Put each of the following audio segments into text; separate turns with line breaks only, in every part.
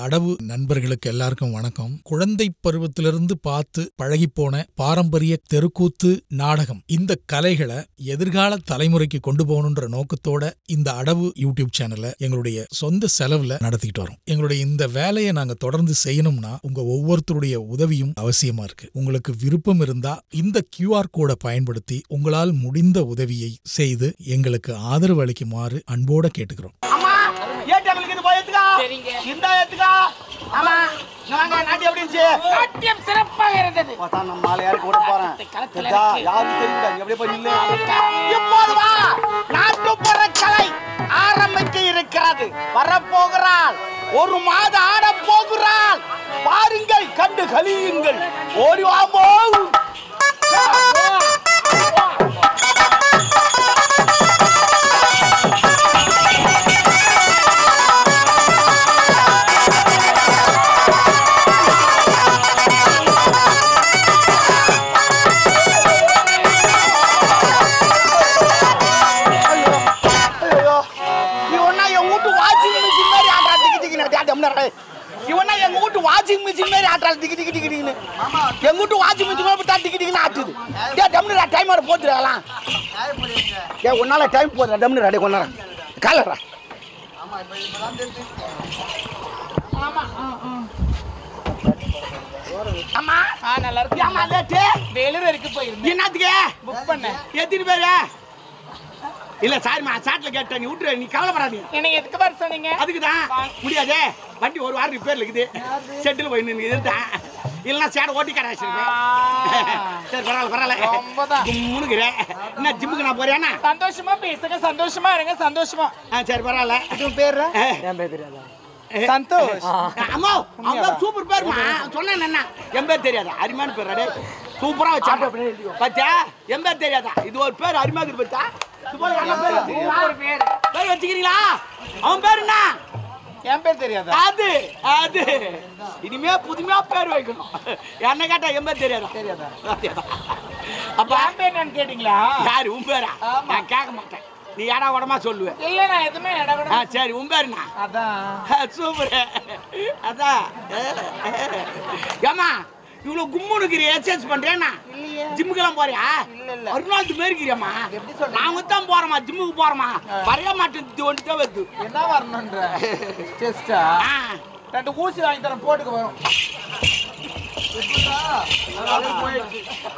அடவு நண்பர்களுக்கு எல்லாருக்கும் வணக்கம். குழந்தை பருவத்திலிருந்து பார்த்து பழகிப்போன பாரம்பரிய தெருக்கூத்து நாடகம் இந்த கலைகளை எதிர்கால தலைமுறைக்கு கொண்டு போகணுன்ற நோக்கத்தோட இந்த அடவு யூடியூப் சேனலை எங்களுடைய சொந்த செலவுல நடத்திக்கிட்டு வரோம். எங்களுடைய இந்த வேலையை நாங்க தொடர்ந்து செய்யணும்னா உங்க ஒவ்வொருத்தருடைய உதவியும் அவசியமா இருக்கு. உங்களுக்கு விருப்பம் இருந்தா இந்த QR கோடை பயன்படுத்தி உங்களால் முடிந்த உதவியை செய்து எங்களுக்கு ஆதரவு அளிக்குமாறு அன்போட கேட்டுக்கிறோம்.
சிறப்பாக இருந்தது. நாட்டுப்புற கலை ஆரம்பிக்க இருக்கிறது. வரப்போகிறாள், ஒரு மாத ஆட போகிறாள். பாருங்கள், கண்டு கலியுங்கள். ஓடி வாமோ. இவனா எங்க வீட்டு வாஷிங் மிஷின் மாதிரி ஆட்டாள். டிக்கி டிக்கி டிக்கின்னு எங்க வீட்டு வாஷிங் மிஷின் டிக்கி டிக்கின்னு ஆட்டுது. டம்னு டைம் வர போட்டுருக்கலாம். உன்னால டைம் போதும். டம்னு ரெடி கொண்டாட காலரா. ஆமா நல்லா இருக்கு. ஆமா லேட்டு வேலூர் வரைக்கும் போயிருந்தேன். என்னத்துக்கு புக் பண்ண? எத்தனை பேரு? இல்ல சாரிமா, சாட்ல கேட்டேன். நீ விட்டுரு, நீ கவலைப்படாதீங்க. என்ன எதுக்கு வர சொன்னீங்க? அதுக்குதான் முடியாதே. வண்டி ஒரு வாரம் ரிப்பேர்ல இருக்குது. செட்டில் போய் நின்று இருந்தான். இல்லைன்னா சேட ஓட்டி கடை வச்சிருக்கேன். சரி பரவாயில்ல முன்னுக்குறேன். என்ன ஜிம்முக்கு நான் போறேன்னா? சந்தோஷமா பேசுங்க, சந்தோஷமா இருங்க, சந்தோஷமா. சரி பரவாயில்ல. உன் பேரு? என் பேர் தெரியாதா? சந்தோஷ். அம்மா அவங்க சூப்பர் பேருமா. சொன்னேன் என்ன என் பேர் தெரியாதா? அருமையான பேர். சூப்பரா வச்சா பச்சா. என் பேர் தெரியாதா? இது ஒரு பேர் அருமையா இருக்கு பச்சா. பேர் வச்சுக்கிறீங்களா? அவன் பேர் என்ன? என் பேர் தெரியாதா? அது அது இனிமே புதுமையா பேர் வைக்கணும். என்ன கேட்டா என் பேர் தெரியாதா? அப்ப என் பேர் என்னன்னு கேட்டீங்களா? யாரு உன் பேரா? நான் கேட்க மாட்டேன். நீ எடா உடமா சொல்லுவேன். இல்ல நான் எதுவுமே எடா உடமா. சரி உன் பேருண்ணா? அதான் சூப்பர். அதான் ஏமா இவ்வளவு கும்முனுக்குரிய எக்ஸசைஸ் பண்றேன்னா? ஜிம்முக்கெல்லாம் போறியா? ஒரு நாள் மேற்கிறியம்மா. நாங்க தான் போறோமா, ஜிம்முக்கு போறோமா. வரைய மாட்டேன் ஒன்று வருது. என்ன வரணுன்ற செஸ்டா? 2 ஊசி வாங்கி தரேன், போட்டுக்க வரும்.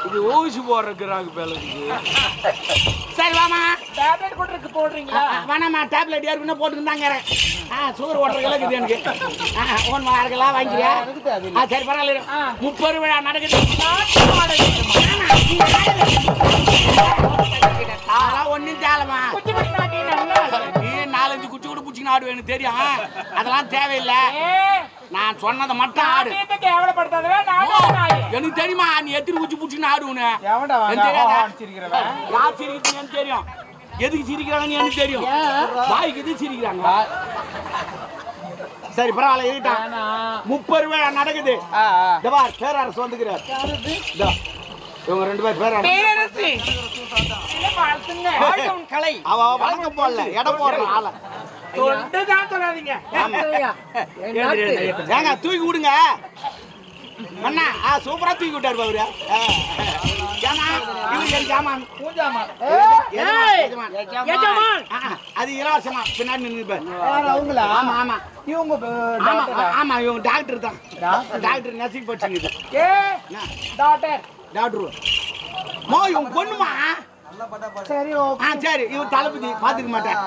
இது ஊசி போடுறதுக்கு பேலுக்கு. சரி வாமா, டேப்லெட் போட்டுருக்கு. போடுறீங்களா? வேணாமா, டேப்லெட் ஏற்கனவே போட்டுக்கிட்டாங்க. சுகர் ஓட்டுறதுக்கு இருக்குது எனக்கு. ஒன்று வாரங்களாம் வாங்கிக்கிறியா? சரி பரவாயில்ல. 30 விழா நடக்குது. அதெல்லாம் ஒன்றும் தேலமா. நீ 4-5 குச்சி கூட பிடிச்சின்னு ஆடுவேன், எனக்கு தெரியும். அதெல்லாம் தேவையில்லை. நான் சொன்னதை மட்டும் ஆடு. எனக்கு தெரியுமா நீ எத்தனை குச்சி பிடிச்சின்னு ஆடுவேன்னு. யார் சிரிக்கிறீங்கன்னு தெரியும். எதுக்கு சிரிக்கிறாங்கன்னு எனக்கு தெரியும். வாய்க்கு எது சிரிக்கிறாங்க. சரி பரவாயில்ல இருக்கட்டும். 30 விழா நடக்குது. பேரரசு வந்துக்கிறார். இவங்க 2 பேர் பேரரசு. கலை அவ வழங்க போடல, இடம் போடுற ஆள ஏங்க தூக்கி விடுங்க அண்ணா. சூப்பரா தூக்கி விட்டாரு அவரு. அது இலவசமா பின்னாடி நின்று. ஆமா ஆமா இவங்க ஆமா இவங்க டாக்டர் தான். Doctor nursing படிச்சுங்க. டாக்டர் மோ இவங்க பொண்ணுமா? சரி சரி இவன் தளபதி பாத்துக்க மாட்டேன்.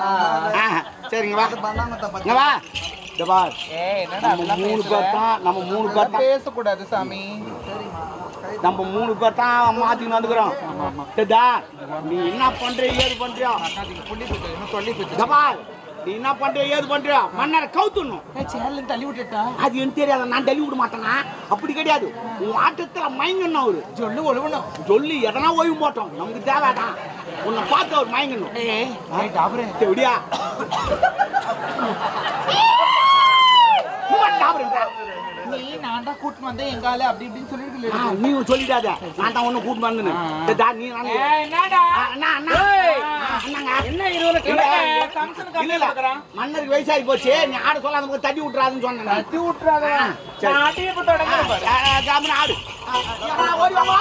சரிங்க வா வா. நம்ம 3 பேர் தான். நம்ம 3 பேர் பேசக்கூடாது சாமி. நம்ம 3 பேர் தான் மாத்தின்னு வந்துக்கிறோம். நீ என்ன பண்ற ஏது பண்றியா? நீ என்ன பண்ற ஏது பண்றியா? மன்னரை கவுத்துணும். தள்ளி விட்டுட்டா அது எனக்கு தெரியாது. நான் தள்ளி விட மாட்டேனா? அப்படி கிடையாது. உன் ஆட்டத்துல மயங்கணும். அவரு சொல்லு ஒழுகணும். சொல்லி எதனா ஓய்வு போட்டோம். நமக்கு தேவைதான். உன்னை பார்த்து அவர் மயங்கணும். எப்படியா நீ நான் தான் கூட்டு வந்தேன் எங்கால அப்படி இப்படின்னு சொல்லிட்டு நீ சொல்லிடாத. நான் தான் ஒண்ணு கூட்டு வந்தேன்னு. நீ அண்ணாங்க என்ன 20 ஃபங்க்ஷன் கம்மியாக்குறான் மன்னருக்கு வயசாகி போச்சு நீ ஆட சொல்லாத நமக்கு தட்டி விட்டுறாதுன்னு சொன்னேன் தட்டி விட்டுறாத ஆடியே போட்டு தொடங்க பாரு ஆடு ஓடி வா